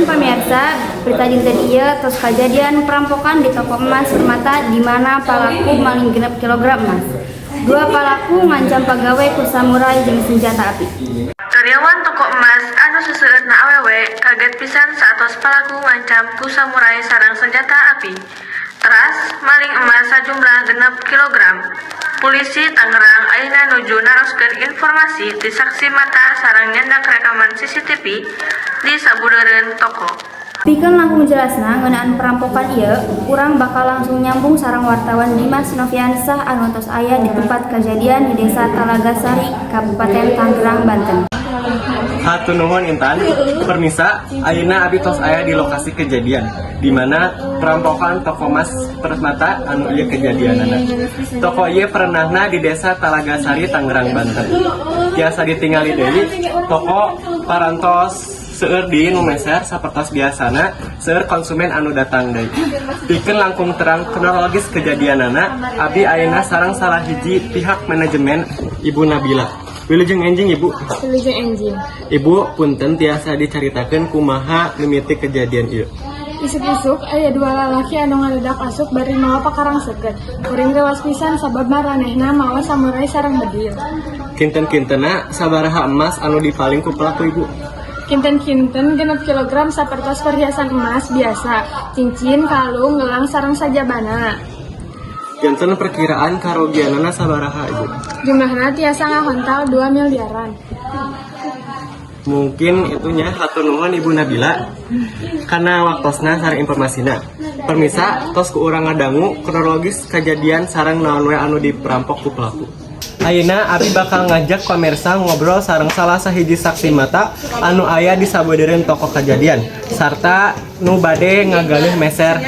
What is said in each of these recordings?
pemirsa, berita dinten ieu tos kejadian perampokan di toko emas Permata di mana pelaku maling genep kilogram emas. Dua pelaku ngancam pegawai ku samurai jeung senjata api. Karyawan toko emas anu seseueutna awewe kaget pisan saatos pelaku ngancam ku samurai sareng senjata api. Teras maling emas sajumlah 6 kilogram. Polisi Tangerang ayeuna nuju naroskeun informasi di saksi mata sareng nyandak rekaman CCTV di sabudeureun toko. Pikeun langkung jelasna ngeunaan perampokan ieu, urang bakal langsung nyambung sareng wartawan Dimas Noviansah anu tos aya di tempat kejadian di Desa Talagasari, Kabupaten Tangerang, Banten. Hatur nuhun Intan, permisa, ayeuna abi tos aya di lokasi kejadian, di mana perampokan toko emas Permata anu ieu kejadianana. Toko ieu perenahna di Desa Talagasari, Tangerang, Banten. Biasa ditingali deui, toko parantos seueur di nu meser sapertos biasana seueur konsumen anu datang deui. Pikeun langkung terang kronologis kejadianana, abi ayeuna sareng salah hiji pihak manajemen Ibu Nabila. Wilujeng enjing Ibu. Wilujeng enjing. Ibu punten tiasa dicaritakeun kumaha mimiti kejadian ieu. Isuk-isuk aya dua lalaki anu ngaledak asup bari mawa pakarang seukeut. Kuring tewas pisan sabab maranehna mawa samurai sareng bedil. Kinten-kintena sabaraha emas anu dipaling ku pelaku Ibu? Kinten-kinten 6 kilogram sapertos perhiasan emas biasa, cincin, kalung, gelang sareng sajabana. Janten perkiraan karugianana sabaraha Ibu? Jumlahna tiasa ngahontal 2 miliaran. Mungkin itunya hatur nuhun Ibu Nabila karena waktosna sareng informasina. Permisa tos ku urang ngadangu kronologis kejadian sareng naon we anu diperampok ku pelaku. Ayeuna abi bakal ngajak pamirsa ngobrol sareng salah sahiji saksi mata anu aya di sabeudeureuh toko kejadian sarta nu bade ngagalih meser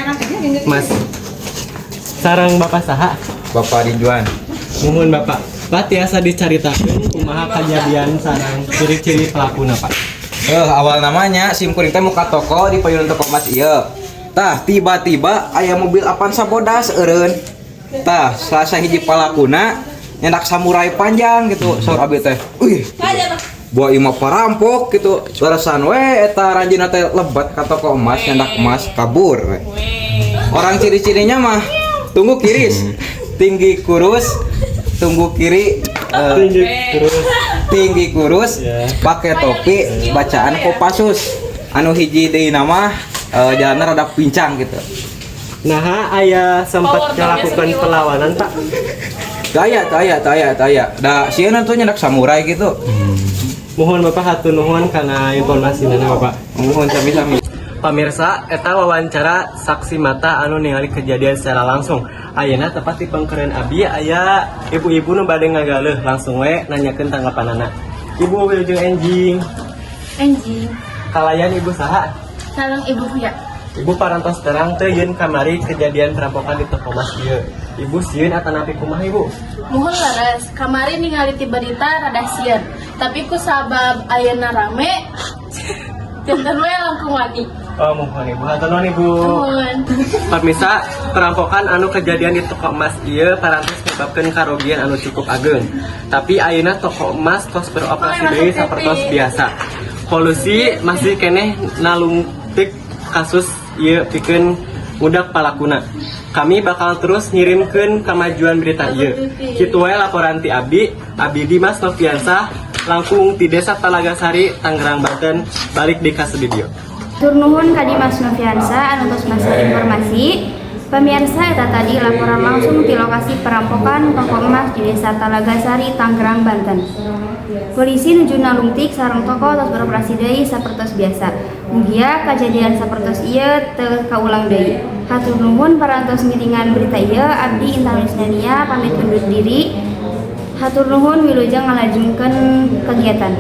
emas. Sareng Bapak saha? Bapak Ridwan. Muhun Bapak. Pak tiasa dicaritakeun kumaha kejadian sareng ciri-ciri pelakuna Pak. Awal namanya sim kuring teh muka toko di payun toko emas ieu. Tah tiba-tiba aya mobil Avanza bodas eureun. Tah salah sahiji palakuna nyendak samurai panjang gitu. Saur abi teh, "Wih, buah imah parampok gitu." Barasan we eta ranjina teh lebat ka toko emas nyendak emas kabur. Orang ciri-cirinya mah tunggu kiris, tinggi kurus, tunggu kiri tinggi kurus, pakai topi, bacaan Kopassus. Anu hiji deui nama jalanna rada pincang gitu. Nah, aya sempat melakukan perlawanan Pak. Taya. Da sieun tuh nyendak samurai gitu. Mohon Bapak hatur nuhun kana informasinya Bapak. Mohon sami-sami. Pamirsa, eta wawancara saksi mata anu ningali kejadian secara langsung. Ayeuna tepat di pengkeren abi aya ibu-ibu nu bade ngagaleuh, langsung we nanyakeun tanggapanana. Ibu wilujeng enjing. Enjing. Kalayan Ibu saha? Sareng Ibu Fia. Ibu parantos terang teh ieun kamari kejadian perampokan di toko emas ieu. Ibu sieun atanapi kumaha Ibu? Mohon leres, kamari ningali ti berita rada sieun. Tapi ku sabab ayeuna rame, janten we langkung wani. Oh, mohon Ibu. Hatur nuhun Ibu. Mohon. Pemirsa, perampokan anu kejadian di toko emas ieu parantos menyebabkeun karugian anu cukup ageung. Tapi ayeuna toko emas tos beroperasi deui sapertos biasa. Polusi masih keneh nalungtik kasus ieu pikeun ngudak palakuna. Kami bakal terus ngirimkeun kamajuan berita ieu. Kitu wae laporan ti abdi Dimas Noviansah langkung ti Desa Talagasari, Tangerang, Banten, balik di ka studio. Tur nuhun ka Dimas Noviansah anu tos masa informasi. Pemirsa, eta tadi laporan langsung di lokasi perampokan toko emas di Desa Talagasari, Tangerang, Banten. Polisi nuju nalungtik sareng toko tos beroperasi deui sapertos biasa. Mugia kejadian sapertos ieu teu kaulang deui. Hatur nuhun parantos ngiringan berita ieu, abdi Intan Lisnania pamit undur diri. Hatur nuhun wilujeng ngalajengkeun kegiatan.